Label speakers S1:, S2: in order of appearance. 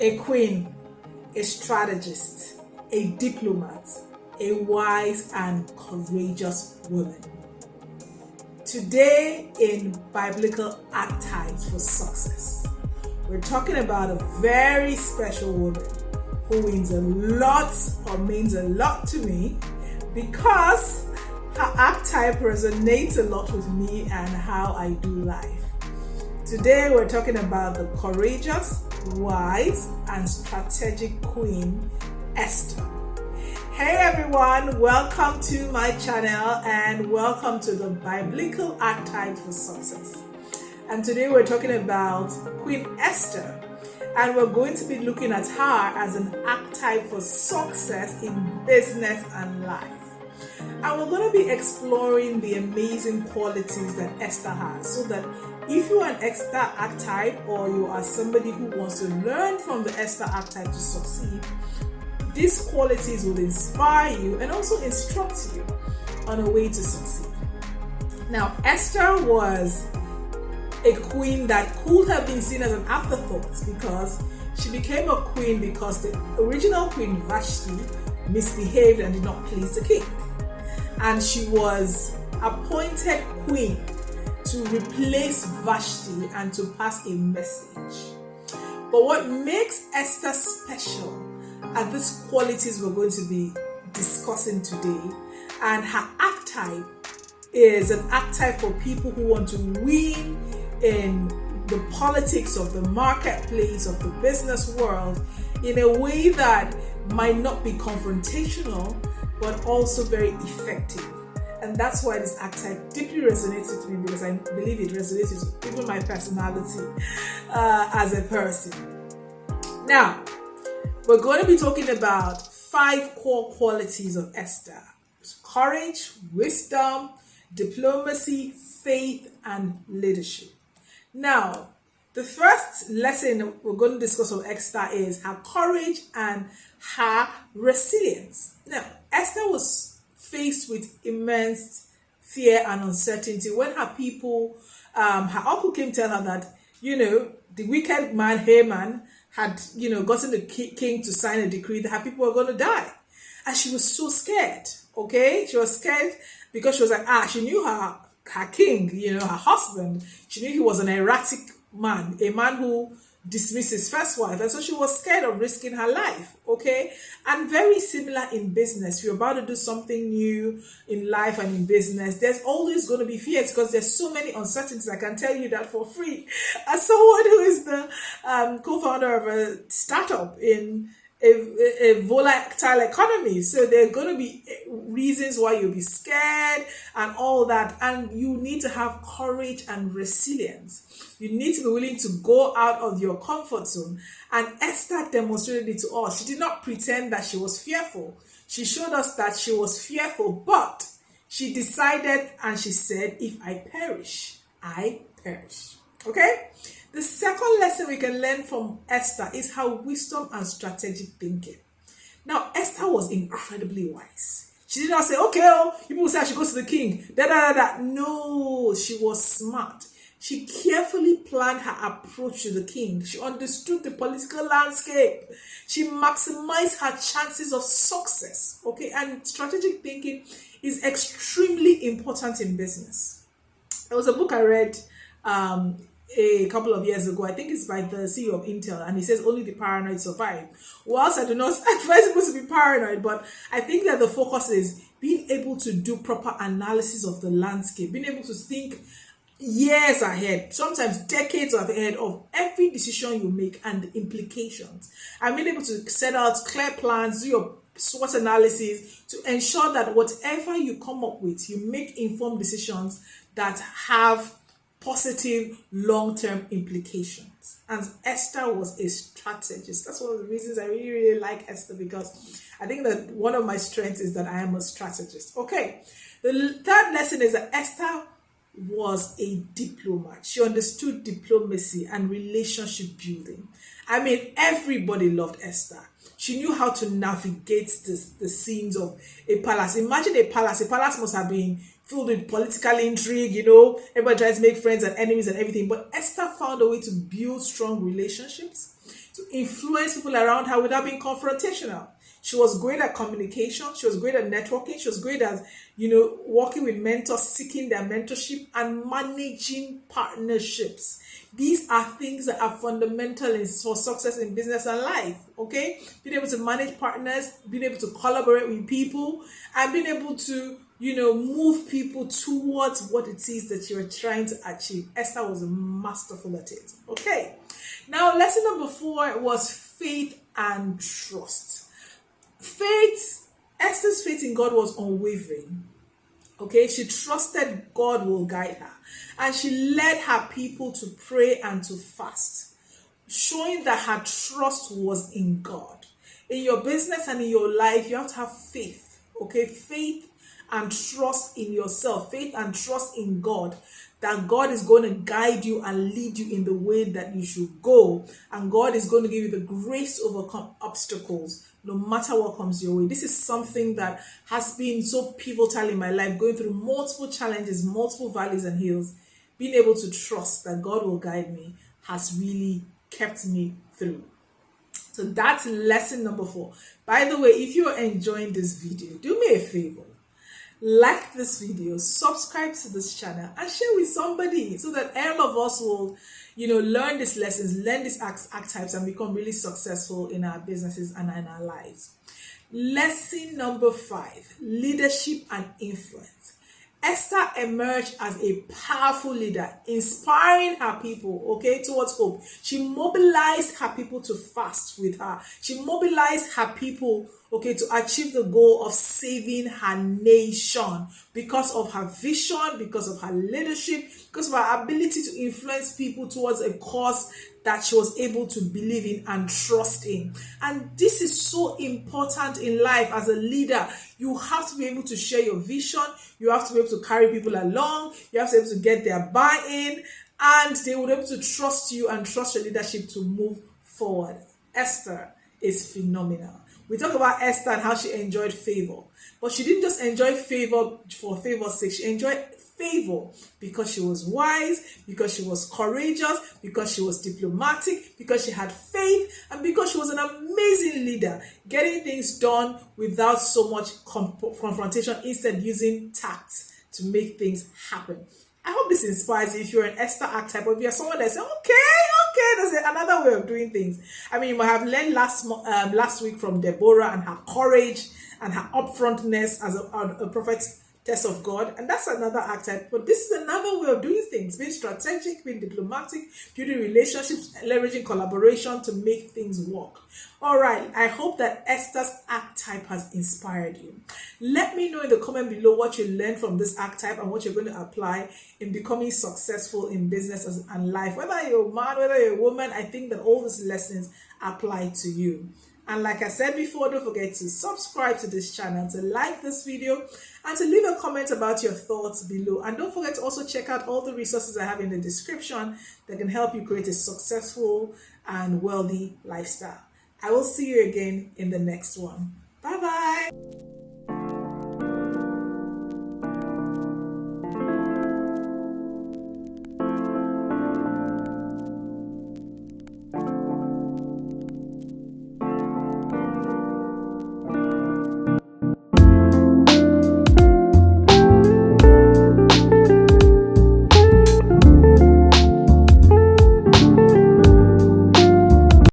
S1: A queen, a strategist, a diplomat, a wise and courageous woman. Today in Biblical Archetypes for Success, we're talking about a very special woman who means a lot or means a lot to me because her archetype resonates a lot with me and how I do life. Today we're talking about the courageous, wise, and strategic queen, Esther. Hey everyone, welcome to my channel and welcome to the Biblical Archetypes for Success. And today we're talking about Queen Esther, and we're going to be looking at her as an archetype for success in business and life. And we're going to be exploring the amazing qualities that Esther has, so that if you are an Esther archetype or you are somebody who wants to learn from the Esther archetype to succeed, these qualities will inspire you and also instruct you on a way to succeed. Now, Esther was a queen that could have been seen as an afterthought because she became a queen because the original queen Vashti misbehaved and did not please the king. And she was appointed queen to replace Vashti and to pass a message. But what makes Esther special are these qualities we're going to be discussing today. And her archetype is an archetype for people who want to win in the politics of the marketplace, of the business world, in a way that might not be confrontational, but also very effective. And that's why this archetype deeply resonates with me, because I believe it resonates with even my personality as a person. Now, we're going to be talking about 5 core qualities of Esther: courage, wisdom, diplomacy, faith, and leadership. Now, the first lesson we're going to discuss of Esther is her courage and her resilience. Now, Esther was faced with immense fear and uncertainty when her people, her uncle came to tell her that, the wicked man Haman had, gotten the king to sign a decree that her people were going to die. And she was so scared, okay? She was scared because she was like, she knew her king, her husband. She knew he was an erratic man, a man who dismissed his first wife. And so she was scared of risking her life, okay? And very similar in business. If you're about to do something new in life and in business, there's always going to be fears because there's so many uncertainties. I can tell you that for free. As someone who is the co-founder of a startup in a volatile economy. So there are going to be reasons why you'll be scared and all that. And you need to have courage and resilience. You need to be willing to go out of your comfort zone. And Esther demonstrated it to us. She did not pretend that she was fearful. She showed us that she was fearful, but she decided and she said, if I perish, I perish. Okay? The second lesson we can learn from Esther is her wisdom and strategic thinking. Now, Esther was incredibly wise. She did not say, okay, people say I should go to the king. No, she was smart. She carefully planned her approach to the king. She understood the political landscape. She maximized her chances of success. Okay, and strategic thinking is extremely important in business. There was a book I read a couple of years ago. I think it's by the CEO of Intel, and he says only the paranoid survive. Whilst I do not advise people to be paranoid, but I think that the focus is being able to do proper analysis of the landscape, being able to think years ahead, sometimes decades ahead of every decision you make and the implications, and being able to set out clear plans, do your SWOT analysis to ensure that whatever you come up with, you make informed decisions that have positive long-term implications. And Esther was a strategist. That's one of the reasons I really, really like Esther, because I think that one of my strengths is that I am a strategist. Okay, the third lesson is that Esther was a diplomat. She understood diplomacy and relationship building. I mean, everybody loved Esther. She knew how to navigate the scenes of a palace. Imagine a palace. A palace must have been filled with political intrigue, everybody tries to make friends and enemies and everything. But Esther found a way to build strong relationships. to influence people around her without being confrontational. She was great at communication. She was great at networking. She was great at, working with mentors, seeking their mentorship, and managing partnerships. These are things that are fundamental for success in business and life. Okay, being able to manage partners, being able to collaborate with people, and being able to, move people towards what it is that you're trying to achieve. Esther was masterful at it. Okay, now lesson number 4 was faith and trust. Esther's faith in God was unwavering. Okay, she trusted God will guide her, and she led her people to pray and to fast, showing that her trust was in God. In your business and in your life, you have to have faith. Okay, faith and trust in yourself, faith and trust in God, that God is going to guide you and lead you in the way that you should go, and God is going to give you the grace to overcome obstacles no matter what comes your way. This is something that has been so pivotal in my life, going through multiple challenges, multiple valleys and hills. Being able to trust that God will guide me has really kept me through. So that's lesson number 4. By the way, if you're enjoying this video, do me a favor. Like this video, subscribe to this channel, and share with somebody so that all of us will, learn these lessons, learn these archetypes, and become really successful in our businesses and in our lives. Lesson number 5, leadership and influence. Esther emerged as a powerful leader, inspiring her people, towards hope. She mobilized her people to fast with her. She mobilized her people, to achieve the goal of saving her nation because of her vision, because of her leadership, because of her ability to influence people towards a cause that she was able to believe in and trust in. And this is so important in life. As a leader, you have to be able to share your vision. You have to be able to carry people along. You have to be able to get their buy-in, and they will be able to trust you and trust your leadership to move forward. Esther is phenomenal. We talk about Esther and how she enjoyed favor, but she didn't just enjoy favor for favor's sake. She enjoyed favor because she was wise, because she was courageous, because she was diplomatic, because she had faith, and because she was an amazing leader, getting things done without so much confrontation, instead using tact to make things happen. I hope this inspires you if you're an Esther archetype, or if you're someone that says, okay, there's another way of doing things. I mean, you might have learned last week from Deborah and her courage and her upfrontness as a prophetess of God, and that's another archetype. But this is another way of doing things, being strategic, being diplomatic, building relationships, leveraging collaboration to make things work. All right, I hope that Esther's archetype has inspired you. Let me know in the comment below what you learned from this archetype and what you're going to apply in becoming successful in business and life. Whether you're a man, whether you're a woman, I think that all these lessons apply to you. And like I said before, don't forget to subscribe to this channel, to like this video, and to leave a comment about your thoughts below. And don't forget to also check out all the resources I have in the description that can help you create a successful and wealthy lifestyle. I will see you again in the next one. Bye-bye.